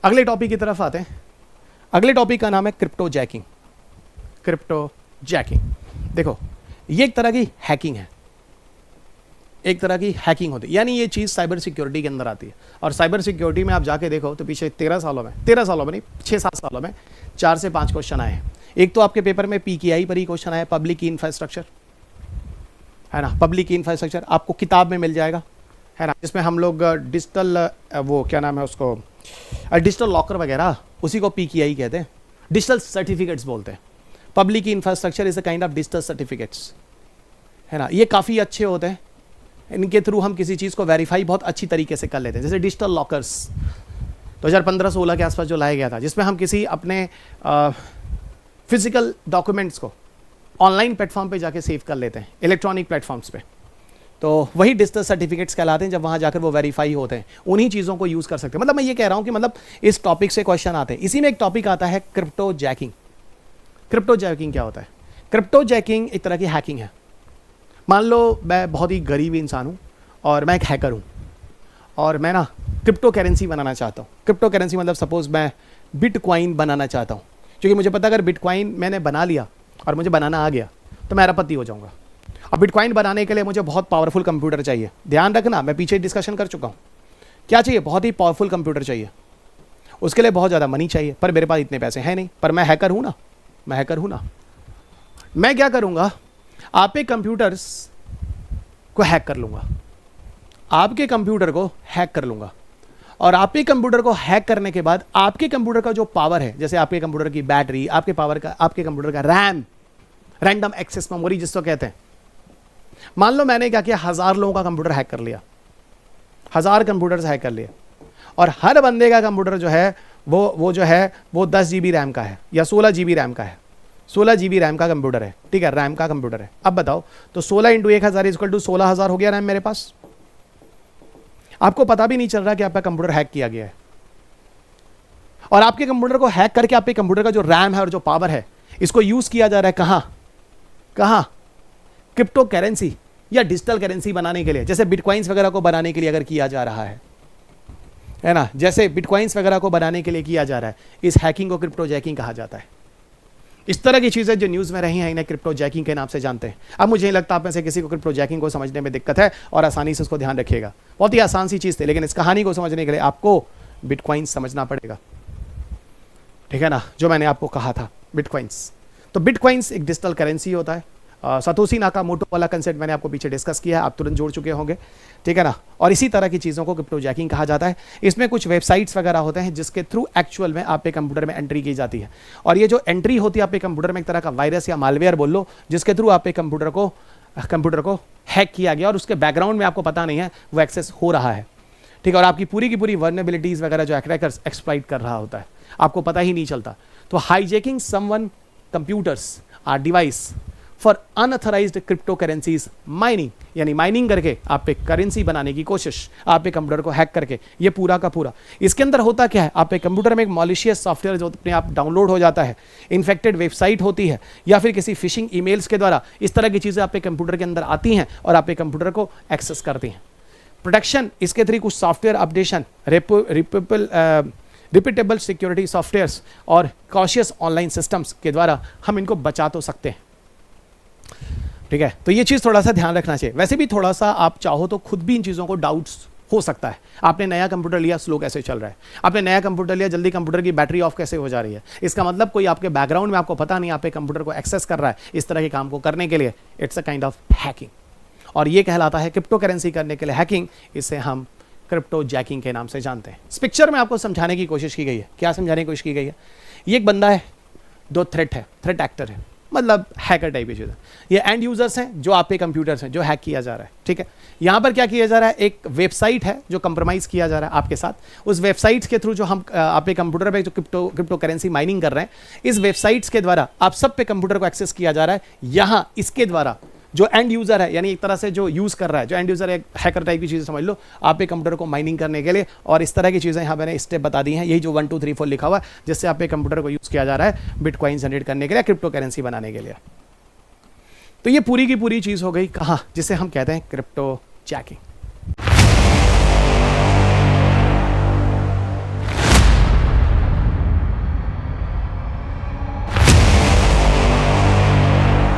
अगले टॉपिक की तरफ आते हैं। अगले टॉपिक का नाम है क्रिप्टो जैकिंग। क्रिप्टो जैकिंग, देखो ये एक तरह की हैकिंग है, एक तरह की हैकिंग होती है, यानी ये चीज़ साइबर सिक्योरिटी के अंदर आती है। और साइबर सिक्योरिटी में आप जाके देखो तो पिछले 13 सालों में नहीं 6-7 सालों में 4 से 5 क्वेश्चन आए हैं। एक तो आपके पेपर में PKI पर ही क्वेश्चन आया, पब्लिक की इंफ्रास्ट्रक्चर, है ना, पब्लिक की इंफ्रास्ट्रक्चर आपको किताब में मिल जाएगा, है ना, जिसमें हम लोग डिजिटल वो क्या नाम है उसको, डिजिटल लॉकर वगैरह, उसी को PKI कहते हैं, डिजिटल सर्टिफिकेट्स बोलते हैं। पब्लिक की infrastructure is a kind of digital certificates, है ना, ये काफ़ी अच्छे होते हैं, इनके थ्रू हम किसी चीज़ को वेरीफाई बहुत अच्छी तरीके से कर लेते हैं। जैसे डिजिटल लॉकर्स 2015-16 के आसपास जो लाया गया था, जिसमें हम किसी अपने फिजिकल डॉक्यूमेंट्स को ऑनलाइन प्लेटफॉर्म पे जाके सेव कर लेते हैं, इलेक्ट्रॉनिक प्लेटफॉर्म्स पे, तो वही डिजिटल सर्टिफिकेट्स कहलाते हैं। जब वहाँ जाकर वो वेरीफाई होते हैं, उन्हीं चीज़ों को यूज़ कर सकते हैं। मतलब मैं ये कह रहा हूँ कि मतलब इस टॉपिक से क्वेश्चन आते हैं। इसी में एक टॉपिक आता है क्रिप्टो जैकिंग। क्रिप्टो जैकिंग क्या होता है? क्रिप्टो जैकिंग एक तरह की हैकिंग है। मान लो मैं बहुत ही गरीब इंसान हूँ और मैं एक हैकर हूँ और मैं ना क्रिप्टो करेंसी बनाना चाहता हूँ। क्रिप्टो करेंसी मतलब सपोज मैं बिटकॉइन बनाना चाहता हूँ, क्योंकि मुझे पता अगर बिटकॉइन मैंने बना लिया और मुझे बनाना आ गया तो मैं अरबपति हो जाऊँगा। अब बिटकॉइन बनाने के लिए मुझे बहुत पावरफुल कंप्यूटर चाहिए। ध्यान रखना, मैं पीछे डिस्कशन कर चुका हूँ, क्या चाहिए, बहुत ही पावरफुल कंप्यूटर चाहिए, उसके लिए बहुत ज़्यादा मनी चाहिए, पर मेरे पास इतने पैसे हैं नहीं। पर मैं हैकर हूँ ना, मैं क्या करूँगा, आपके कंप्यूटर्स को हैक कर लूँगा, आपके कंप्यूटर को हैक कर लूँगा, और आपके कंप्यूटर को हैक करने के बाद आपके कंप्यूटर का जो पावर है, जैसे आपके कंप्यूटर की बैटरी, आपके कंप्यूटर का रैम, रैंडम एक्सेस मेमोरी जिसको कहते हैं, मान लो मैंने क्या किया, 1000 लोगों का कंप्यूटर हैक कर लिया, 1000 कंप्यूटर्स हैक कर लिए, और हर बंदे का कंप्यूटर जो है वो जो है वो 10 GB रैम का है या 16 GB रैम का है, 16 GB रैम का कंप्यूटर है, ठीक है, रैम का कंप्यूटर है। अब बताओ, तो 16 × 1000 = 16,000 हो गया रैम मेरे पास। आपको पता भी नहीं चल रहा कि आपका कंप्यूटर हैक किया गया है, और आपके कंप्यूटर को हैक करके आपके कंप्यूटर का जो रैम है और जो पावर है, इसको यूज किया जा रहा है कहां? क्रिप्टो करेंसी या डिजिटल करेंसी बनाने के लिए, जैसे बिटकॉइंस वगैरह को बनाने के लिए अगर किया जा रहा है ना, जैसे बिटकॉइंस वगैरह को बनाने के लिए किया जा रहा है, इस हैकिंग को क्रिप्टो जैकिंग कहा जाता है। इस तरह की चीज़ें जो न्यूज़ में रही हैं, इन्हें क्रिप्टो जैकिंग के नाम से जानते हैं। अब मुझे नहीं लगता आप में से किसी को क्रिप्टो जैकिंग को समझने में दिक्कत है, और आसानी से उसको ध्यान रखिएगा। बहुत ही आसान सी चीज़ थी, लेकिन इस कहानी को समझने के लिए आपको बिटकॉइंस समझना पड़ेगा, ठीक है ना, जो मैंने आपको कहा था बिटकॉइंस। तो बिटकॉइंस एक डिजिटल करेंसी होता है। सतोशी नाकामोटो वाला कंसेप्ट मैंने आपको पीछे डिस्कस किया है, आप तुरंत जोड़ चुके होंगे, ठीक है ना। और इसी तरह की चीज़ों को क्रिप्टो जैकिंग कहा जाता है। इसमें कुछ वेबसाइट्स वगैरह होते हैं जिसके थ्रू एक्चुअल में आपके कंप्यूटर में एंट्री की जाती है, और ये जो एंट्री होती है आपके कंप्यूटर में, एक तरह का वायरस या मालवेयर बोल लो, जिसके थ्रू आपके कंप्यूटर को हैक किया गया, और उसके बैकग्राउंड में आपको पता नहीं है वो एक्सेस हो रहा है, ठीक है, और आपकी पूरी की पूरी वर्नेबिलिटीज़ वगैरह जो हैकर्स एक्सप्लॉइट कर रहा होता है, आपको पता ही नहीं चलता। तो hijacking someone computers or device for unauthorized crypto currencies mining, यानी माइनिंग करके आप पे करेंसी बनाने की कोशिश, आप पे कंप्यूटर को हैक करके, ये पूरा का पूरा। इसके अंदर होता क्या है, आप पे कंप्यूटर में एक मॉलिशियस सॉफ्टवेयर जो अपने आप डाउनलोड हो जाता है, इन्फेक्टेड वेबसाइट होती है, या फिर किसी फिशिंग ईमेल्स के द्वारा इस तरह की चीज़ें आप पे कंप्यूटर के अंदर आती हैं और आप पे कंप्यूटर को एक्सेस करती हैं। प्रोटेक्शन इसके थ्रू कुछ software updation, repeatable security softwares और कॉशियस ऑनलाइन सिस्टम्स के द्वारा हम इनको बचा तो सकते हैं, ठीक है। तो ये चीज़ थोड़ा सा ध्यान रखना चाहिए। वैसे भी थोड़ा सा आप चाहो तो खुद भी इन चीज़ों को डाउट्स हो सकता है। आपने नया कंप्यूटर लिया, स्लो कैसे चल रहा है, आपने नया कंप्यूटर लिया, जल्दी कंप्यूटर की बैटरी ऑफ कैसे हो जा रही है, इसका मतलब कोई आपके बैकग्राउंड में आपको पता नहीं, आपके कंप्यूटर को एक्सेस कर रहा है इस तरह के काम को करने के लिए। It's a kind of hacking, और ये कहलाता है क्रिप्टो करेंसी करने के लिए हैकिंग। इसे हम क्रिप्टो जैकिंग के नाम से जानते हैं। इस पिक्चर में आपको समझाने की कोशिश की गई है, क्या समझाने की कोशिश की गई है, ये एक बंदा है, दो थ्रेट एक्टर है, मतलब हैकर टाइप की चीज़ है। ये एंड यूजर्स हैं जो आपके कंप्यूटर्स हैं जो हैक किया जा रहा है, ठीक है। यहाँ पर क्या किया जा रहा है, एक वेबसाइट है जो कंप्रोमाइज़ किया जा रहा है आपके साथ। उस वेबसाइट्स के थ्रू जो हम आपके कंप्यूटर पे जो क्रिप्टो करेंसी माइनिंग कर रहे हैं, इस वेबसाइट्स के द्वारा आप सब पे कंप्यूटर को एक्सेस किया जा रहा है। यहाँ इसके द्वारा जो एंड यूज़र है, यानी एक तरह से जो यूज़ कर रहा है, जो एंड यूज़र है, हैकर टाइप की चीज़ें समझ लो, आपके कंप्यूटर को माइनिंग करने के लिए। और इस तरह की चीज़ें यहाँ मैंने स्टेप बता दी हैं, यही जो 1 2 3 4 लिखा हुआ है, जिससे आपके कंप्यूटर को यूज़ किया जा रहा है बिटकॉइन जनरेट करने के लिए, क्रिप्टो करेंसी बनाने के लिए। तो ये पूरी की पूरी चीज़ हो गई कहाँ, जिसे हम कहते हैं क्रिप्टो जैकिंग।